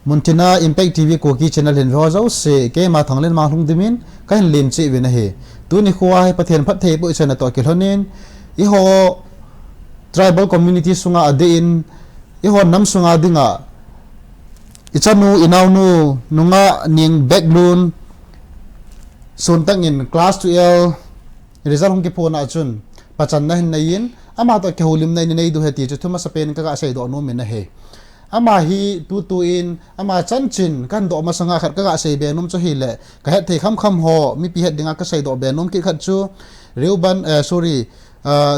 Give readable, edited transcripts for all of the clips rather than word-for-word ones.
Muntina Impact TV Kuki channel hin ho zo se ke ma thanglenmang hlungdimin ka hin lim chi win he tu ni khuwa pathian phat thei bu chana to ke honin I ho tribal community sunga adein I ho nam sunga dinga ichanu inaunu nunga Ng.Niangbiaklun Suantak in class 12 result hong ke phona chun pachan na hin nayin ama to ke holim na ni nei du heti chu thuma sapen ka sai do no min na he ama hi tu in ama chanchin kan do ma sanga khat ka sei be num chu hi le ka het thei kham ho mi pi het dinga ka sei do be num ki khat chu reuban sorry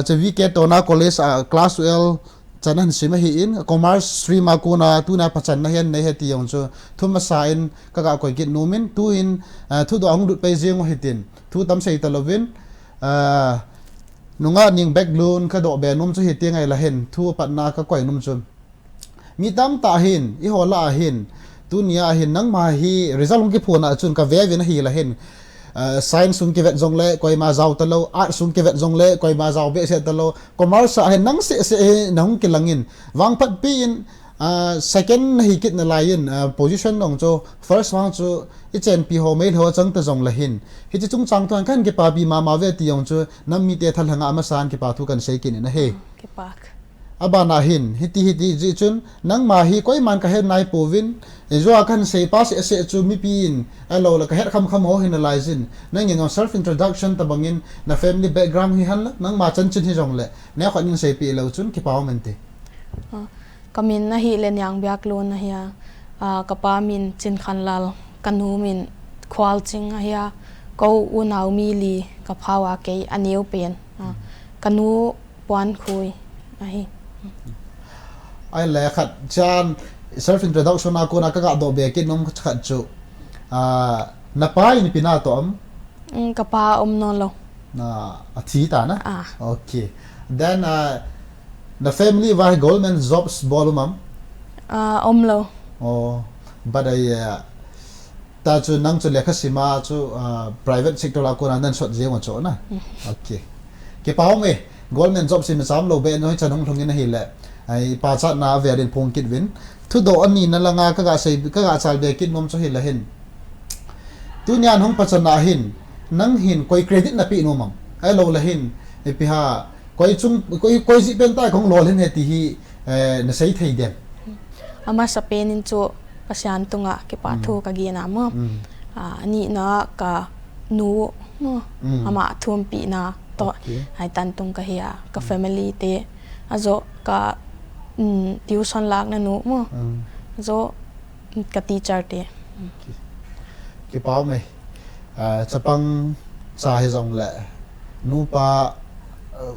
che weekend to na college class 12 chanan sima hi in commerce stream akuna tu na pachan na hen nei heti yong chu thuma sa in ka ka koi kit numin tu in thu do ang dut pe jeng hitin thu tam sei talovin nunga Ng.Niangbiaklun ka do be num chu hi tingai la hen thu pat na ka koi num chu mi tam ta hin I hola hin tunia hin nang ma hi result ki phona chun ka ve na hi la hin science sun ki vet jong le koi ma zaw talo art sun ki vet jong le koi ma zaw be se talo commerce hin nang se nang ki langin wang pat pi in second hi kit na lain position nong cho first wang chu I chen pi ho mail ho chang ta jong la hin hi chi chung chang thon kan ki pa bi ma ve ti yong chu nam mi te thal hanga ma san ki pa thu kan sei kin na he ki pak abana hin hiti ji chun nang ma hi koi man ka he nai povin zo akan sei pas se chu mi pin alo la ka he kham ho hin alaizin nang in self introduction ta bangin na family background hi han nang ma chan chin hi jong le ne khanin sei pi lo chun ki paw mente kamin na hi len yang biaklun na hiya kapa min chin khanlal kanu min khwal ching hiya ko unau mi li ka phawa ke aniu pen kanu puan khui ai ai le khat chan self introduction ako na ka do be kin nom khat chu na pa in pina to am kapa no lo na athi ta na okay then the family wa government jobs bolumam lo oh but ta chu nang chu lekha sima chu private sector la ko nan sot je mo cho na okay ke pa me government job sim sam lo be no chanong thongin na hi le ai pa cha na verin phong kit win thu do ani na langa ka ga sei ka ga chal be kit nom cho hi la hin tu nyan hong pachana hin nang hin koi credit na pi no mam ai lo la hin e pi ha koi chung koi ji pen ta khong lo hin he ti hi na sei thei dem ama sa penin chu pasyan tunga ke pa thu ka gi na mo ani na ka nu mo ama thum pi na to hai tan tung ka hiya ka family te azo ka tuition lak na nu mo zo ka teacher te ki pau me chapang sa he jong le nu pa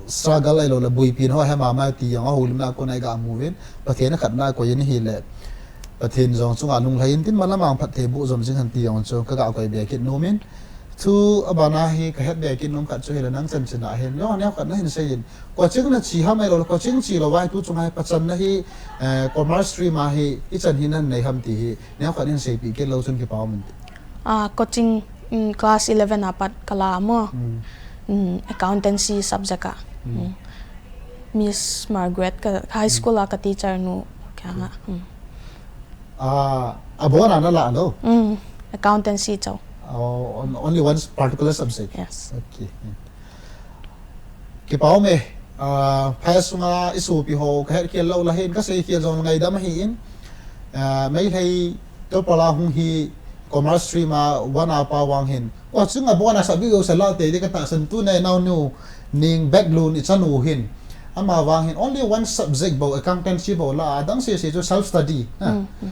struggle ai lo la bui pin ho ha ma ma ti yang ho lim na ko nai ga movin pathen khat na ko yin hi le pathen jong chunga nung lain tin malamang phat the bu jom jing han ti yang chu ka ga ko be kit no min thu abana hi ka het be kin nom khat chu he nang chan china hen yo ne khat na hin sei ko ching na chi ha mai lo ko ching chi lo wai tu chung hai pachan na hi commerce stream ma hi I chan hin nan nei ham ti hi ne khat hin sei pi ke lo chun ki paw min coaching class 11 apat kala mo accountancy subject Miss Margaret ka high school ka teacher nu kya abona na la no accountancy chau only one particular subject yes okay ki paw me phas nga isu pi ho ka ke lo la hen ka sei ki zong ngai da ma hi in mai thei to pala hung hi commerce stream wana pa wang hin wa chunga bona sa bi sa la te de ka ta san tu nei now new Ng.Niangbiaklun ichanu hin ama wang hin only one subject bo accountancy bo la dang se se jo self study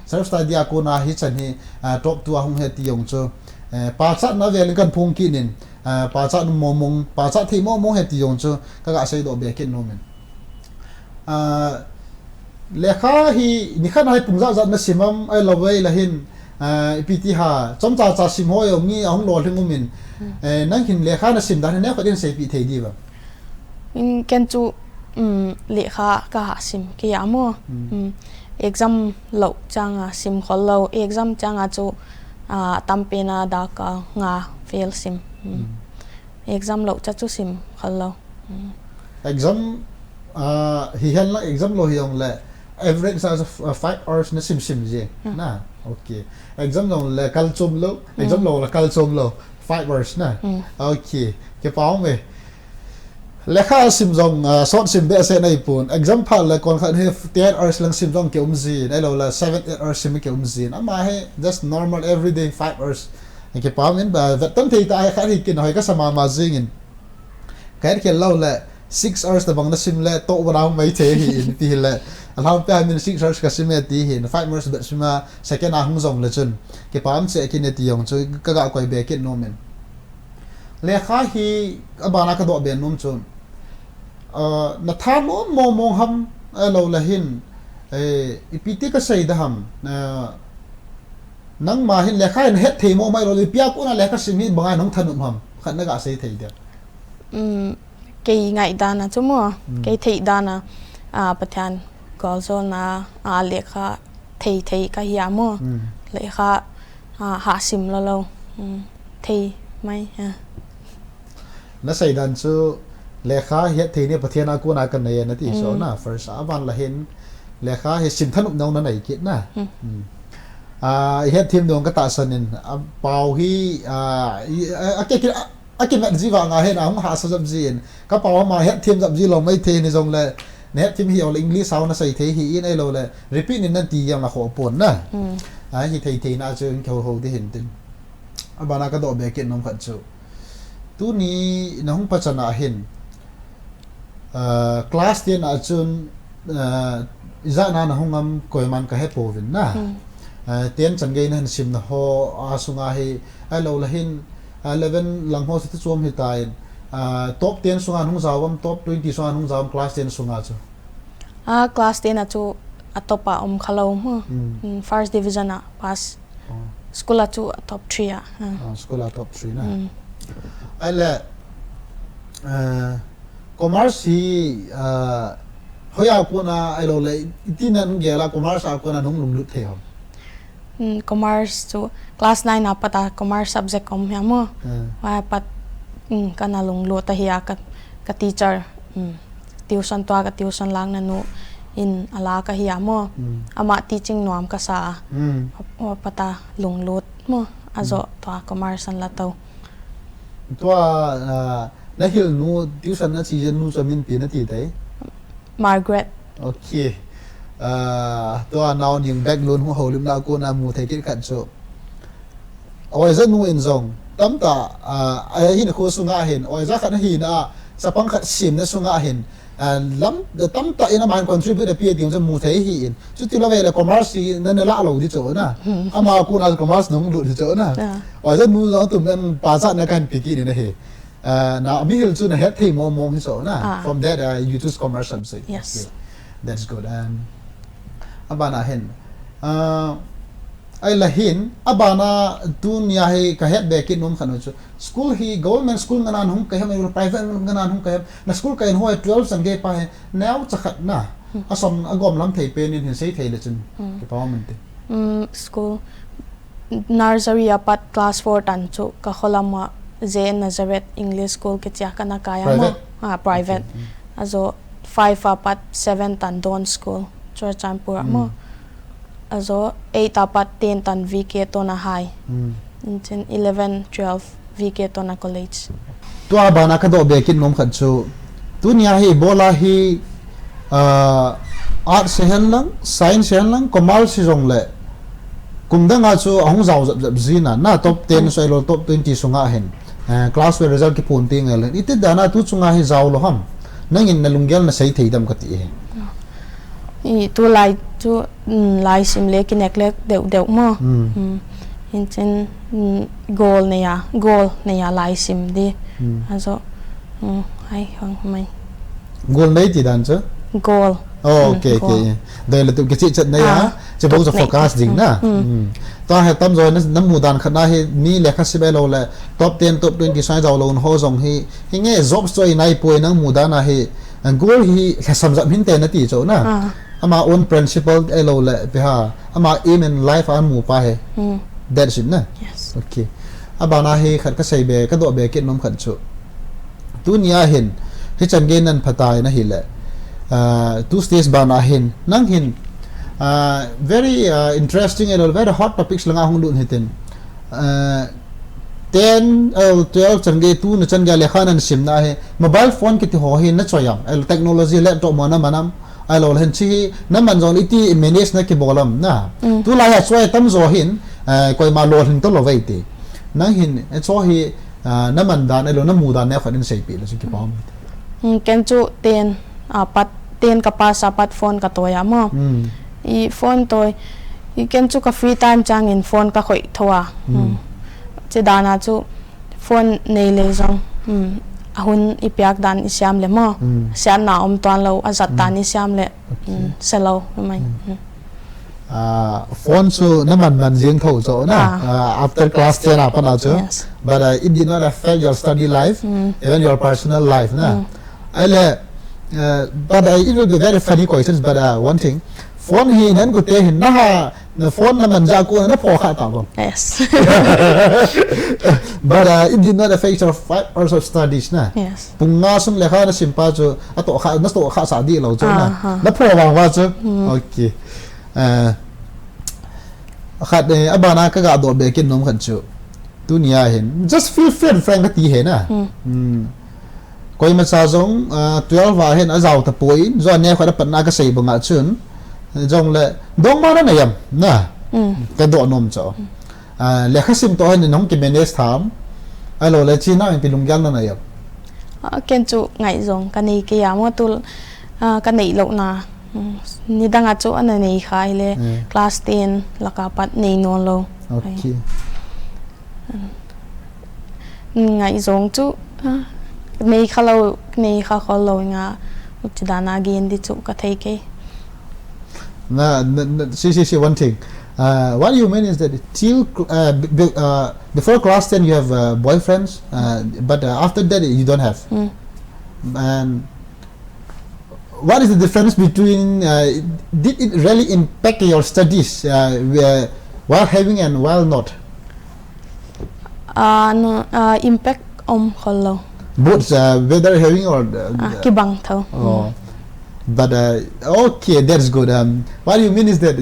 self study ako na hi chan hi top tu hung he ti yong cho pa chat na vel kan phung ki nin pa chat momong pa chat thi momong he ti yong cho ka ga sei do be kin no men lekha hi ni khan hai pungza zat na simam ai lawai la hin pt ha chomcha cha sim ho yo ngi ahong lo thingum min nang hin lekha na sim dan ne ko din sei pi thei di ba in ken chu lekha ka sim ki amo exam lo changa sim khol lo exam changa chu tampena da ka nga fail sim exam lo cha chu sim khol lo exam hi hel la exam lo hi ong le average as 5 hours na sim je na okay exam long là kal chum lo exam long là kal chum lo 5 hours na okay ke paung me lekha sim jong short sim be se nai pun example la kon khan he 10 hours lang sim jong ke umzi nai lo la 7 8 hours sim ke umzi ama he just normal everyday 5 hours ke paung in ba tan thei ta kha hi kin hoi ka sama ma jing in cái kia lâu là 6 hours là bằng nó sim là tổ vào đâu mấy thế thì là lâu pe mình 6 hours cái sim là tí thì 5 hours bật sim mà sẽ cái nào không dùng là chân cái bám sẽ cái này tiền cho cái gạo quay về cái nôm mình lẽ khá hi bạn nào cái độ biển nôm chân nó tham mô mô hâm lâu là hin ipiti cái xây đam nang mà hin lẽ khá hin hết thì mô mai rồi pia cũng là lẽ cái sim hin bằng ai nông thân hâm khăn nó gạo xây thì được cái ngày đó na chú mua cái thị đó na bắt thằng có số na lệ khá thị cái gì mua lệ khá hạ sim lo lo thị mấy nó xây đàn chú lệ khá hiện thì này bắt thằng aku na cần này nó thì số na first avan là hiện lệ khá hiện sim thân đâu nó này kiện na hiện thêm đường cái tạ sân nên bao hi cái mẹ gì vào ngài hết áo hạ sao dập gì các bảo mà hết thêm dập gì lòng mấy thế này giống là hết thêm hiểu là English sao nó xây thế thì này là repeat nên tí là khổ buồn nè thì thầy na chơi cầu hồ thì hiện tin bà na cái độ bé kiện nông khẩn chịu tu ni nó không bắt chana hiện class tiền ở trên ra na nó không ngâm coi man cái hết bổ vin nè tiền chẳng gây nên sim nó ho sunga hi alo là hin 11 lang ho sit chuam hi tai top 10 sunga hung zawam top 20 sunga hung zawam class 10 sunga chu class 10 chu atopa khalo first division pass school chu top 3 school top 3 na ale commerce hi hoya kuna alo le itinan gela commerce akuna nung lunglut the hom commerce chu class 9 apata commerce subject kom hiamo wa pat kana lunglo ta hiya ka teacher tuition to ka tuition lang na nu in ala ka hiamo ama teaching nuam ka sa pata lunglut mo azo to commerce an la to na hil nu tuition na chi nu chamin pi na ti dai Margaret okay Ng.Niangbiaklun Suantak na ko na mu thei kit khat cho oi za nu in zong tam ta ai hin ko sunga hin oi za khat hi na sa pang khat sim na sunga hin lam the tam ta ina man contribute the pia ding za mu thei hi in chu ti la ve la commerce na na la lo di cho na ama ko na commerce nong lu di cho na oi za nu za tum nan pa za na kan pi ki ni na he na mi hil chu na het thei mo hi so na from that you choose commerce subject yes that's good abana hen ai la hin abana dunia hi ka het be kin nom khano chu school hi government school nganan hum ka hem private nganan hum ka hem na school ka in hoi 12 sang ge pa he naw chakhat na asom agom lam thei pe nin hin sei thei le chun ke pa man te school nursery apat class 4 tan chu ka kholama J Nazareth English School ke chia kana kaya ma private azo 5 apat 7 tan Don School Champur mo azo 8 apat 10 tan VK to na high 11 12 VK to na college to abana ka do be kin nom khat chu dunia hi bola hi art sehan lang science sehan lang commerce si jong le kumda nga chu ahung zaw zap zina na top 10 so lo top 20 sunga hen class we result ki pun ting le ite dana tu chunga hi zaw lo ham nangin na lunggel na sei theidam ka ti he tu lai chu lai sim le ki nek lek deu mo in chen goal ne ya lai sim di azo ai hang mai goal nei ti dan chu goal okay đây là tụi cái chuyện trận này á chỉ bao giờ focus dính na ta hay tâm rồi nó mù đàn khát hay mi lẽ khát xí lâu là top 10 top 20 sai giàu lâu ho dòng hi nghe job story này poi nang mù đàn hi goal hi là sắm dặm hin tên nó tỷ chỗ na ama own principle lâu là bây ha ama aim in life an mù pa hay that's it na okay abana hi khát cái say bè cái độ bè kiện nôm khát chỗ tu nia hin hi chân gen nan phatai na hi le two stage bana hin nang hin very interesting and very hot topics langa hung dun hitin 10 12 change tu na changa lekhan an sim na he mobile phone kiti ho hin na choyam technology laptop mana manam alo hen chi na man zon iti manage na ki bolam na tu la ya choi tam zo hin koi ma lo hin to lo vei ti na hin cho hi na man dan alo na mu dan ne khanin sei pi la chi ki pom ken chu ten pat ten ka pa sa pat phone ka toya mo I phone toy I ken chu ka free time chang in phone ka khoi thowa che dana chu phone nei le jong ahun ipiak dan isyam le mo sian na om ton lo azat dan isyam le selo mai phone so naman man jing tho so na after class 10 apa na chu but it did not affect your study life even your personal life na but it will be very funny questions but one thing phone hi nan ko te hin na phone na man ja ko na pho kha ta bom yes but it did not affect your 5 hours of studies na yes punga sum lekha na simpa chu ato kha na to kha sa di lo chu na pho wa chu okay khat abana ka ga do be kin nom khan chu tu nia hin just feel free and frank ti he na koi ma sa jong 12 wa hen a jaw ta poi zo ne kha da pan na ka sei bunga chun jong le dong ma na yam na ka do nom cho le khasim to hen nong ki manage tham alo le chi na in pilung gyang na yam ken chu ngai jong ka nei ke ya mo tul ka nei lo na ni danga chu an nei khai le class 10 laka pat nei non lo okay ngai jong chu nei khalo nei kha kholo nga uchidana gen di chu ka thei ke na see one thing what you mean is that till before class 10 you have boyfriends but after that you don't have and what is the difference between did it really impact your studies while having and while not no impact kholo both whether having or ki bang tho but okay that's good what you mean is that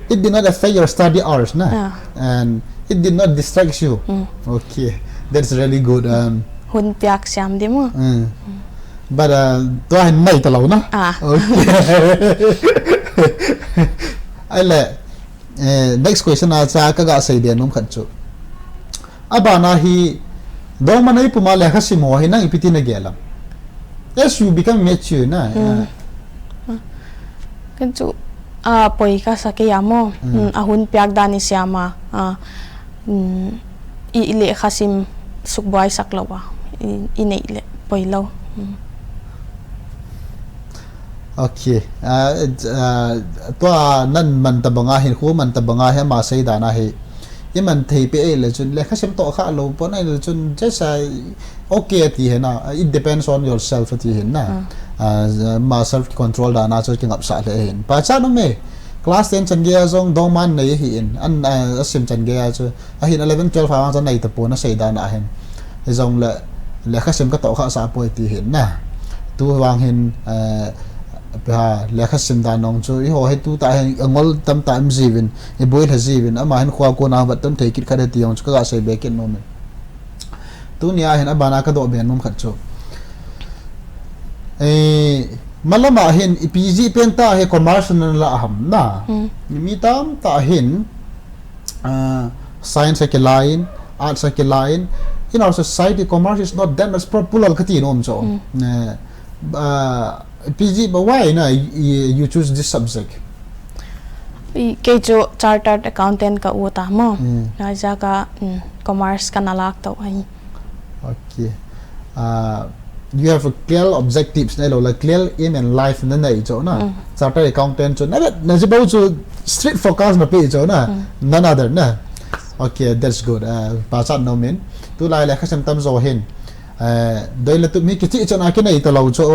it did not affect your study hours na and it did not distract you okay that's really good hun piak siam di mo but to hin mai ta lo na okay ale next question cha ka ga sai de nom khan chu abana hi do manai puma le khasim ho hi nang ipiti na gelam as you become mature na kan chu poi ka sa ke yamo ahun piak dani siama I le khasim sukbai saklawa I nei le poi lo okay to nan man tabanga hin khu man tabanga he ma sai dana he man thei pe le chun le khasim to kha lo pon ai le chun just okay ti he na it depends on yourself ti he na ma self control da na chu king up sa le hin pa cha no me class 10 chan ge jong dong man nei hi in an asim chan ge chu a hin 11 12 fa chan nei ta pon na sei da na hen jong le khasim ka to kha sa poi ti hin na tu wang hin le khasim da nong chu I ho he tu ta hen angol tam tam jivin e boil ha jivin ama hen khwa ko na bat tam thei kit khade ti yong chu ka sei be ken no me tu nia hen abana ka do be nom khat chu malama hen PG penta he commerce la ham na mi tam ta hen science ke line arts ke line in our society commerce is not that much popular khati nom cho PG but why na you choose this subject ke jo chartered accountant ka uta mo na ja ka commerce ka nalak to ai okay you have a clear objectives na lo like clear aim in life na nei cho na chartered accountant cho na jibo cho strict focus na pe cho na none other na okay that's good pa chat no men tu lai la khasam tam zo hen doi la tu mi ki chi cho na ki nei to lo cho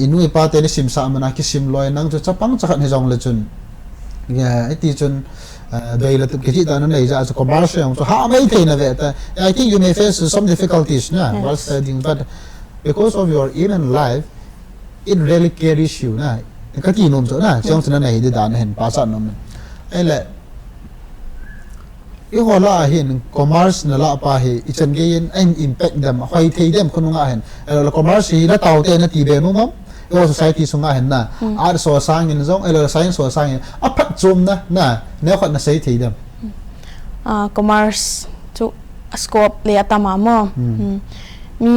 inui pa te ni sim sa mana ki sim loi nang cho chapang chakhat he jong le chun ya iti chun doi la tu ki chi ta na nei ja so commerce so ha mai the na ve ta I think you may face some difficulties na while studying but because of your aim in life it really carries you na ka ti nom so na chong sna nei de dan hen pa sa nom ele I hola hin commerce na la pa hi ichan ge yin an impact dam hoi thei dem khununga hen ele commerce hi la taw te na ti be no mom e society sunga hen na ar so sang in zong ele science so sang a phat chum na ne khat na sei thei dem commerce chu scope le atama mo mi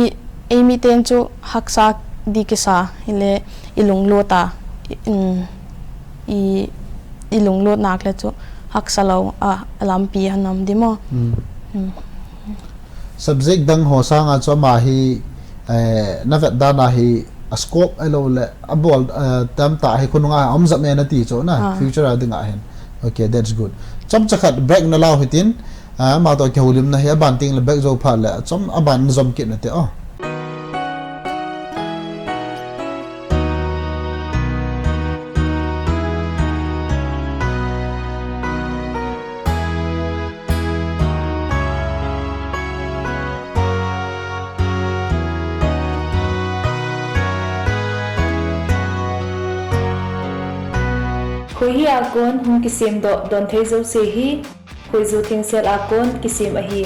emi ten chu haksa dikisa ile ilung lota ilung lot nak le chu haksalo lampi hanam dimo subject dang ho sang a cho ma hi na vet da na hi a scope elo le abol tam ta hi khununga am zam na ti cho na future adinga hen okay that's good cham chakhat break na law hitin ma to ke hulim na hi ban ting le back zo pha le cham aban zom kit na te Khoi hi akon hung kisim do don thei zo se hi khoi zo thing sel akon kisim a hi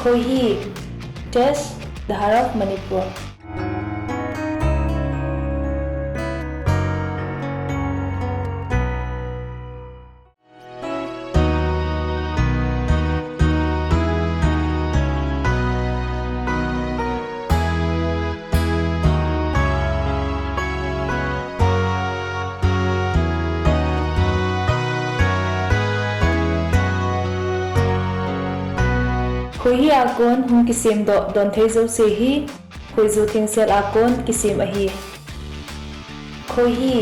khoi hi test the heart of Manipur khoi hi akon hung kisim do don thei zo se hi khoi zo thing sel akon kisim a hi khoi hi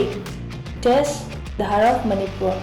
test the heart of Manipur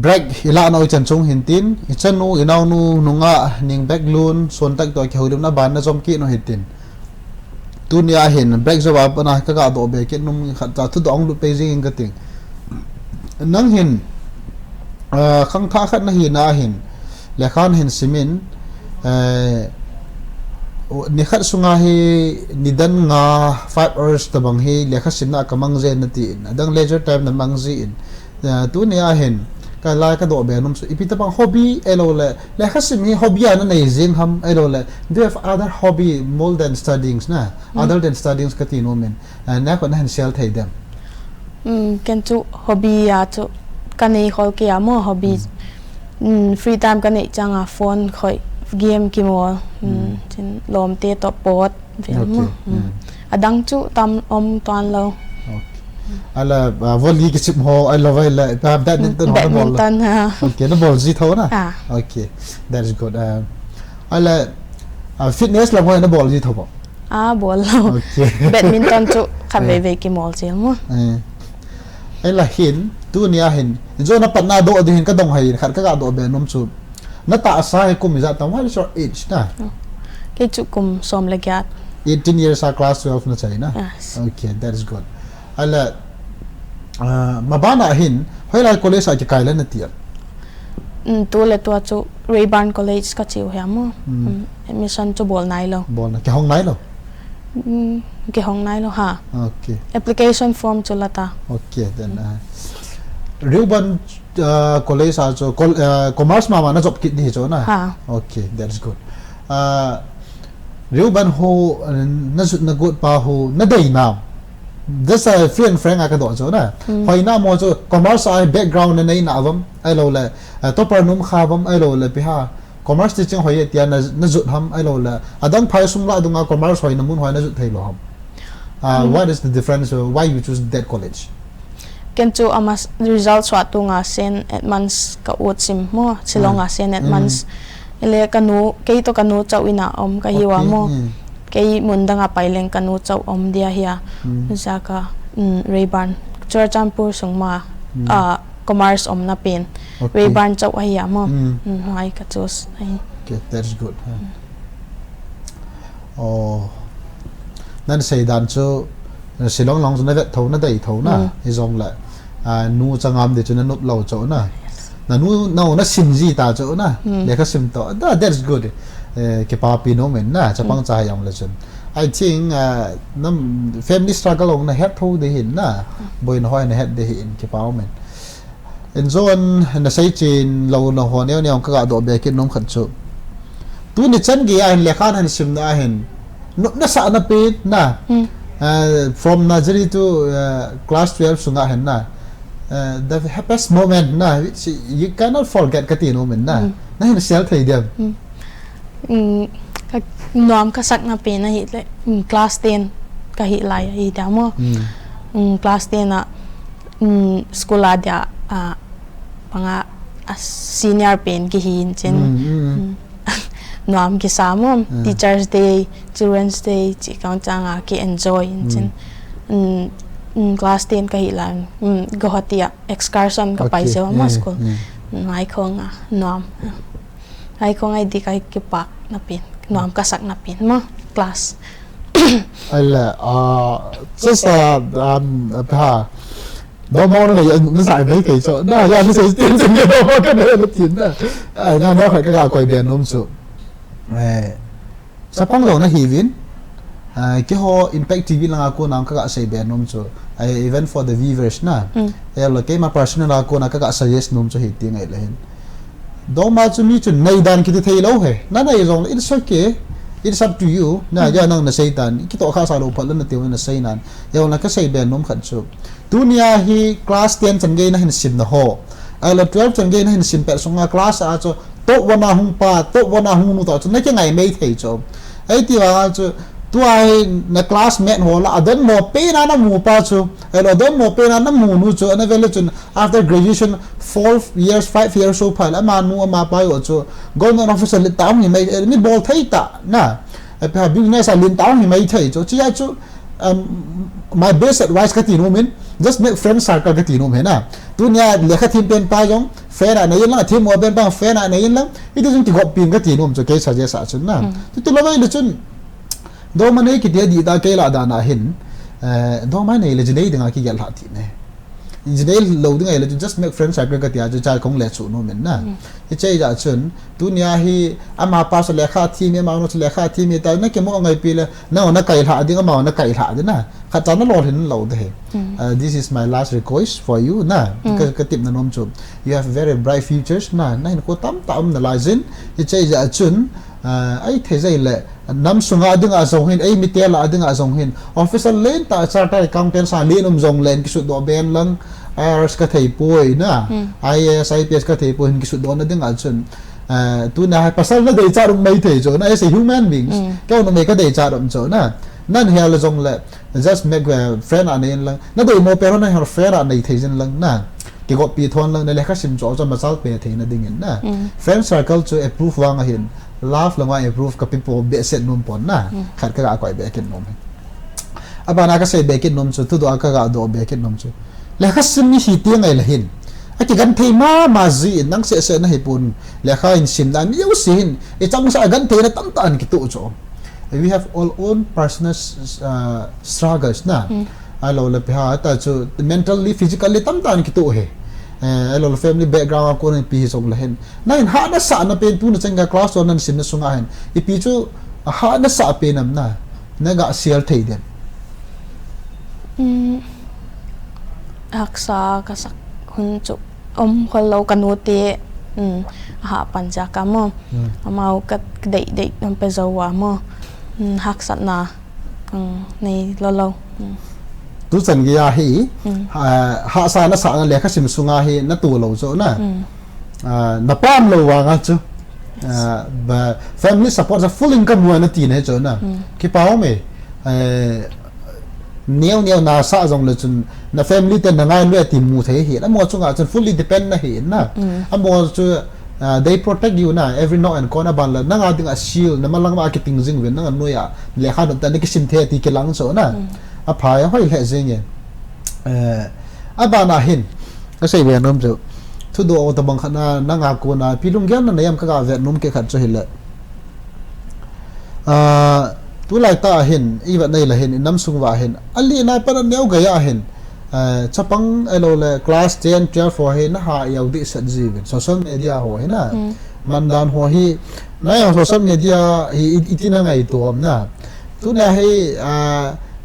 break ila no chan chung hintin ichan nu inau nu nunga Ng.Niangbiaklun Suantak to ke hulim na ban na zom ki no hitin tunia hin break zo ba na ka ga do be ke num khat ta thu dong lu pe jing ka ting nang hin khang tha khat na hi na hin le khan hin simin ni khat sunga hi nidan nga 5 hours ta bang hi le kha simna kamang zen na ti adang leisure time na mang ji in tunia hin ka lai ka do be num so ipita pang hobby elo le khasim hi hobby ana nei jing ham elo le they have other hobby more than studying na other than studying ka ti no men na ko na han sel thai dem ken chu hobby ya chu kanei khol ke amo hobby free time kanei changa phone khoi game ki mo chin lom te to pot film adang chu tam om twan lo ala volley ke chip ho I love it badminton ha okay the ball ji tho na okay that is good ala fitness la ho na ball ji tho bo ball lo okay badminton chu khabe ve ki mol chel mo la hin tu nia hin jo na pat na do de hin ka dong hai khat ka ga do be nom chu na ta sa he kum za ta what is your age na ke chu kum som le gyat 18 years are class 12 na chai na okay that is good ala mabana hin hoila college a kai la na tiar tu le tu chu Rayburn College ka chiu he mo admission chu bol nai lo cái hong nai lo ke hong nai lo ha okay application form chu lata okay then Rayburn college also commerce ma na job kit ni cho na ha okay that's good Rayburn ho na zut na good pa ho na dai now this a friend aka do cho na hoi na mo cho commerce ai background na na avam ai lo la topper num khavam ai lo la pi ha commerce teaching hoi tia na zut ham ai lo la adang phai sum la dunga commerce hoi na mun hoi na zut thai lo ham what is the difference why you choose that college ken chu amas result swat tu nga sen at months ka ut sim mo silonga sen at months ele kanu ke to kanu chau ina ka hiwa mo ke mundanga paileng kanu chau dia hia zaka Rayburn Churchampur sungma commerce na pen Rayburn chau hia mo hai ka chus okay that's good oh nan sei dan chu silong long na vet thau na dai thau na hi zong la nu changam de chu na nup lo cho na na nu no na sim ji ta cho na le ka sim to that's good ke pa pi no men na chapang cha yang la chun I think nam family struggle ong na het thu de hin na boy na hoi na het de hin ke pa men en zon na sei chin lo na ho ne ne ka do be ke nom khan chu tu ni chan gi a le khan han sim na hin na sa na pe na from nursery to class 12 sunga hen na the happiest moment na which you cannot forget ka tin moment na na hin sel thei dem nom ka sak na pe na hi le class 10 ka hi lai hi da mo class 10 na school adia panga senior pen ki hin chen nom ki samo teachers day children's day chi kaung changa ki enjoy chen class 10 ka hi lan gohatia excursion ka pai se ma school mai khong nom ai khong ai di kai ki pak na pin nom ka sak na pin mo class ala just ha đó món này nó giải mấy cái chỗ đó ra nó sẽ tiến trình cái đó cái này nó tiến đó nó phải cái gà quay biển ôm chụp sa pang lo na hivin cái ho impact TV lang ako nang kaga say biển ôm chụp even for the viewers na lo cái mà personal ako na kaga suggest nom cho hiti ngai lahin do ma chu mi chu nei dan ki thei lo he na nei rong it's okay it's up to you na ya nang na say tan ki to kha sa lo phal na tiw na say nan yo na ka say biển nom khan chu dunia hi class 10 chan ge na hin sim na ho ala 12 chan ge na hin sim pe songa class a cho to wana hung pa to wana hung nu to chu na ke ngai mei thei cho ai ti wa chu tu ai na classmate ho la adon mo pe na mu pa chu ala adon mo pe na mu nu chu na vele chu after graduation 4 years 5 years so pa la ma nu ma pa yo chu government officer le taw ni mai ni bol thei ta na pa business a lin taw ni mai thei cho chi ya chu my best advice ka ti no men just make friends circle ka ti no men na dunia lekha thim pen pa jong friend a nei lang thim mo ben bang friend a nei lang it is ti gop pin ka ti no cho ke suggest a chun na tu lo mai le chun do mane ki dia di da ke la da na hin do mai nei le jnei dinga ki gel ha ti ne jnei lo dinga le just make friends circle ka ti a cha kong le chu no men na i chei ja chun dunia hi ama pa so lekha thi me ma no so lekha thi me ta na ke mo ngai pi le na na kai ha dinga ma na kai ha de na kha cha na lo hin lo de this is my last request for you na ka tip na nom chu you have very bright futures na ko tam na la jin i chei ja chun ai the zai le nam sunga dinga zong hin ai mitela dinga zong hin officer len ta chartered accountant sa len zong len ki su do ben lang IRS ka thei poi na IAS IPS ka thei poi hin ki su do na dinga chun tu na pasal na dei cha rum mai thei cho na as a human beings ka no me ka dei cha rum cho na nan hia le zong le just make a friend an in lang na dei mo pero na her friend an nei thei jin lang na ki go pi thon lang na le kha sim cho cho masal pe thei na ding in na friend circle to approve wang a hin laugh lang wa approve ka people be set num pon na khat ka ko be ken nom abana ka sei be ken nom chu tu do ka ga do be ken nom chu le kha sim ni hi ti ngai la hin a ki gan thei ma zi nang se na hi pun le kha in sim dan yu sin e chang sa gan thei na tam tan ki tu cho we have all own personal struggles na alo le ha ta chu mentally physically tam tan ki tu he lo family background ko nen pi song la hen na in ha na sa na pen tu na changa class on nan sim na sunga hen ipi chu ha na sa pe nam na ga sial thei den haksa kasak hun chu kholo kanute ha panja ka mo amau kat dei nam pe zawa mo haksa na nei lo tu chan gi ya hi ha sa na sa le kha sim sunga hi na tu lo zo na na pam lo wa nga chu ba family support a full income wa na ti ne cho na ki pao me nhiều na sa dòng là chun na family tên na ngai lue tìm mu thế hiện na mo chunga chun fully depend na hiện na amo chu they protect you na every now and corner ban la na nga ding a shield na malang marketing jing ven na noya le kha don ta ni kisim the ti ke lang so na a phai hoi le jing ye abana hin ka sei ve nom chu thu do ta bang khana na nga ko na pilung gyan na yam ka ga ve nom ke khat chu hile tu lai ta hin iwa nei la hin nam sung wa hin ali na pa neu ga ya hin chapang elo le class 10 12 for hin ha yau di sat ji social media ho hin na mandan ho hi na ya social media hi itina ngai to na tu na hi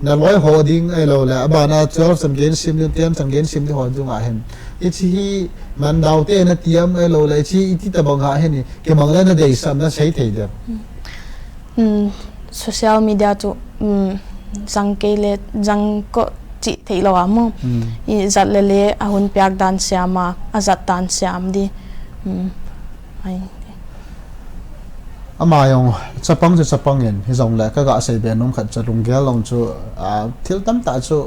na loi ho ding elo le abana 12 sam gen sim ni tiam sam gen sim ni ho ju nga hin ichi hi man dau te na tiam elo le chi iti ta bang ha hin ke mang le na dei sam na sei thei de social media chu jang ke le jang ko chi thei lo amo I zat le ahun pyak dan siama azat tan siam di ai ama yong chapang en hi zong la ka ga sei be nom khat cha lung gel long chu thil tam ta chu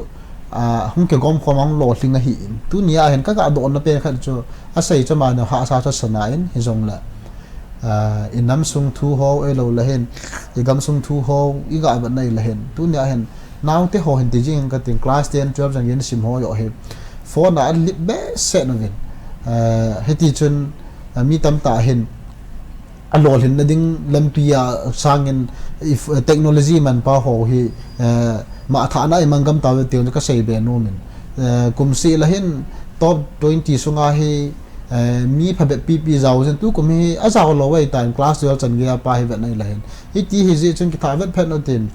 hung ke gom khomang lo thing na hi tu nia hen ka ga don na pe khat chu a sei cha ma na ha sa cha sana in hi zong la in nam sung thu ho elo la hen I gam sung thu ho I ga ba nei la hen tu nia hen now te ho hen ti jing ka tin class 10 12 jang yen sim ho yo he phone na lip be set no vin he ti chun mi tam ta hen alol hin na ding lampia sangin if technology man pa ho hi ma tha na mangam ta te ka sei be no min kum si la hin top 20 sunga hi mi pha be pp zaw zen tu kum hi a zaw lo wai tan class 12 chan ge pa hi vet nei la hin hi ti hi ji chun ki tha vet phet no tin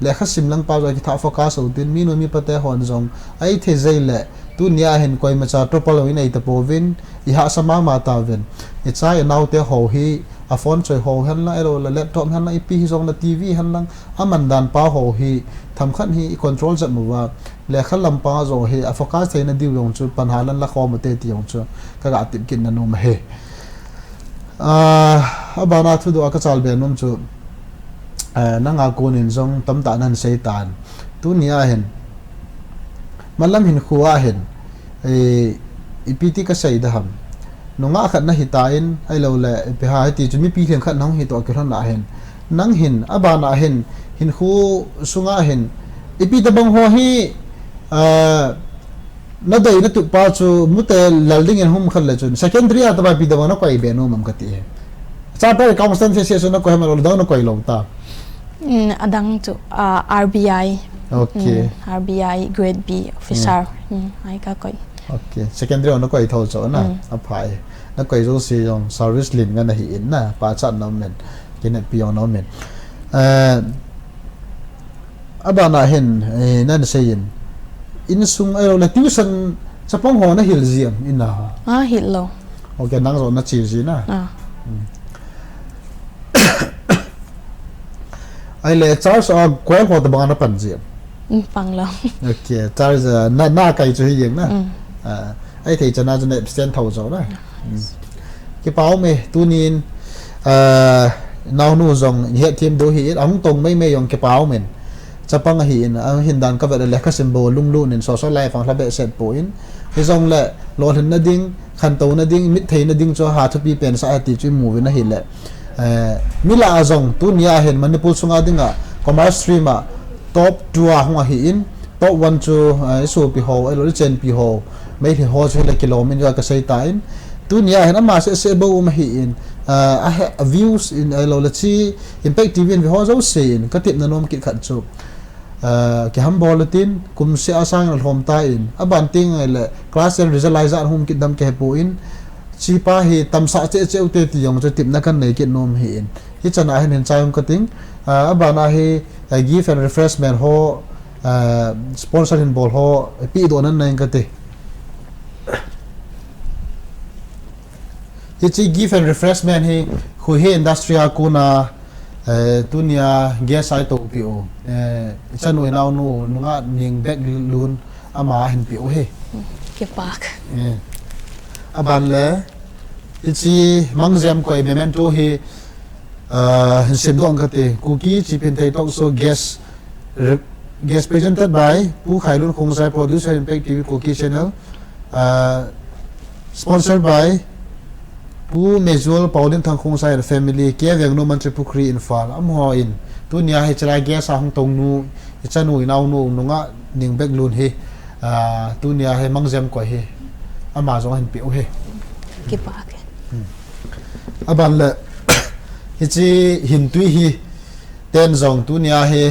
le kha sim lang pa ki tha focus ho tin mi no mi pate hon zong ai the zai le tu nia hen koi ma cha topalo in ai ta povin I ha sama ma ta ven I chai now te ho hi a phone choi ho han la ero la laptop han la I pi hi zong la tv han lang aman dan pa ho hi tham khan hi control zat mu wa le khal lam pa zo hi a focus the na diu yong chu pan halan la khom te ti yong chu ka ga tip kin na no ma he abana thu do ka chal be nom chu nanga konin zong tam ta nan seitan tu nia hen malam hin khuwa hen ipiti ka sei da ham nonga khat na hitain ai lo le pe ha ti chu mi pi khen khat nong hi to ke ran na hen nang hin abana hen hin khu sunga hen ipi ta bang ho hi na dai na tu pa chu mute lalding en hum khal le chu secondary ata ba pi da na koi be no mam kati he cha ta constant se so na ko ma lo da na koi lo ta adang chu RBI okay RBI grade B officer ai ka koi okay secondary on koi thol cho na a phai na koi zo si yong service lin nga na hi in na pa chat no men kin pi on no men abana hen na na sayin in sung ero na tuition chapong ho na hil ziam in na hil lo okay nang zo na chi ji na ai le charge a kwai ho da bang na pan ziam pang lo okay charge na kai chu hi yeng na ai thei chana chana absent thau zo na ki pau me tunin now nu zong he team do hi ang tong mai me yong ki pau men chapang hi in hin dan ka ve le kha symbol lung lu nin social life ang labe set point hi zong le lo hin na ding khan to na ding mit thei na ding cho ha thu pi pen sa ati chu mu na hi le mila azong tu nia hen Manipur sunga dinga commerce stream top 2 hunga hi in top 1 chu so pi ho elo chen pi ho mai hi ho chu le kilometer ka sei ta in tu nia hen ama se bo ma hi in views in elo le chi impact tv in ho zo se in ka tip na nom ki khat chu ke ham bulletin kum se asang al hom ta in aban ting le class result hum ki dam ke pu in chi pa hi tam sa che che te ti yong che tip na kan nei ke nom hi in hi chana hin chayum ka ting abana hi gift and refreshment ho sponsor in ball ho pi do nan nai ka te hi chi gift and refreshment hi khu he industrial ko na tunia gas ai to pi o chanoi nau nu nga ning back lun ama hin pi o he ke pak aban le ichi mangzam koi memento hi sim dong ka te Kuki Chipinthei Talkshow guest presented by Pu Khailun Khongsai producer Impact TV Kuki channel sponsored by Pu Mezul Paulin Thang Khongsai family ke veng no mantre pukri in fal am ho in tu nia he chara gas a hong tong nu chanu inau nu nunga ning bek lun he tu nia he mangzam koi he ama zo hin pi o he ke pak aban le hichi hintui hi ten zong tu nia he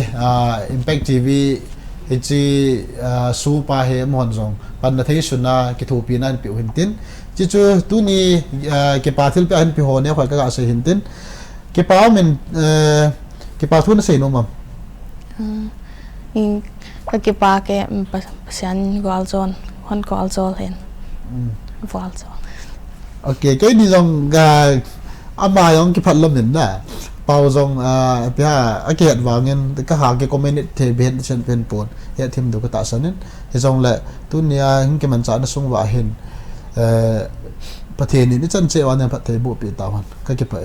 Impact TV hichi su pa he mon zong pan na thei suna ki thu pi nan pi hintin chi chu tu ni ke pa thil pe an pi ho ne khol ka se hintin ke pa men ke pa thu na sei no mam in ke pa ke pasian gwal zon hon gwal zol hen gwal zol okay cái ni zong ga ama yong ki phat lam nin na pau zong pia a ke wa ngin ka ha ke comment the ben chen pen pon ya thim do ka ta sanin he zong le tu nia hin ke man cha na sung wa hin pathe ni chan che wa ne phat the bu pi ta wan ka ke pa